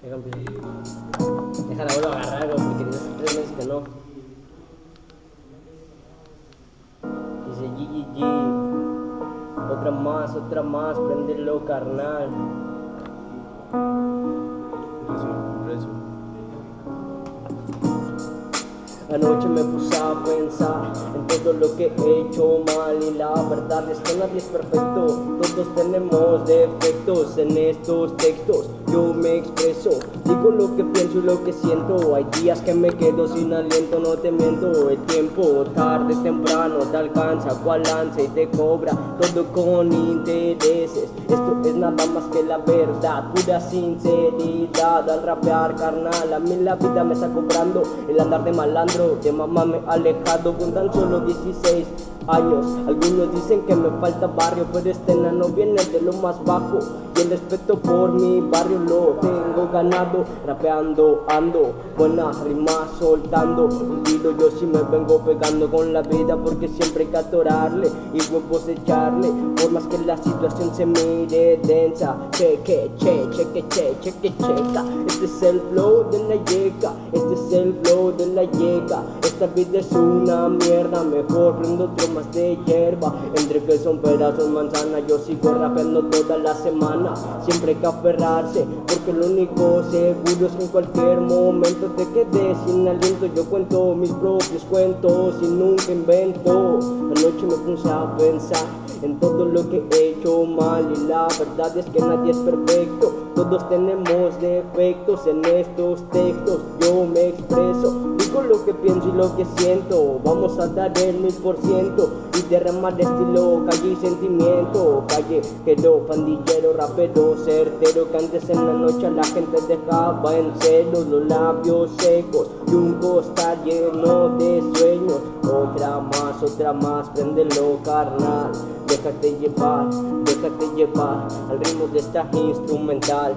Déjala, vuelvo a agarrar, güey, porque desde hace 3 meses que no. Dice GGG. Otra más, préndelo, carnal. Preso. Anoche me puse a pensar en todo lo que he hecho mal y la verdad es que nadie es perfecto, todos tenemos defectos en estos textos. Yo me expreso, digo lo que pienso y lo que siento. Hay días que me quedo sin aliento, no te miento. El tiempo, tarde, temprano, te alcanza cual lanza y te cobra todo con intereses. Esto es nada más que la verdad, pura sinceridad. Al rapear, carnal, a mí la vida me está cobrando el andar de malandro. De mamá me he alejado con tan solo 16 años. Algunos dicen que me falta barrio, pero este enano viene de lo más bajo. Y el respeto por mi barrio lo tengo ganado. Rapeando ando, buenas rimas soltando. Un tiro yo sí me vengo pegando con la vida, porque siempre hay que atorarle y huevos echarle. Por más que la situación se mire densa. Checa. Este es el flow de la yeca, este es el flow de la yeca. Esta vida es una mierda, mejor prendo otro más de hierba. Entre que son pedazos manzana, yo sigo rapeando toda la semana. Siempre hay que aferrarse, porque lo único seguro es que en cualquier momento te quedes sin aliento. Yo cuento mis propios cuentos y nunca invento. Anoche me puse a pensar en todo lo que he hecho mal y la verdad es que nadie es perfecto. Todos tenemos defectos en estos textos. Yo me expreso, digo lo que pienso y lo que siento. Vamos a dar el 1000% y derramar estilo, calle y sentimiento. Callejero, pandillero, rapero, certero, que antes en la noche a la gente dejaba en celos, los labios secos y un costal lleno de sueños. Otra más, préndelo, carnal. Déjate llevar al ritmo de esta instrumental.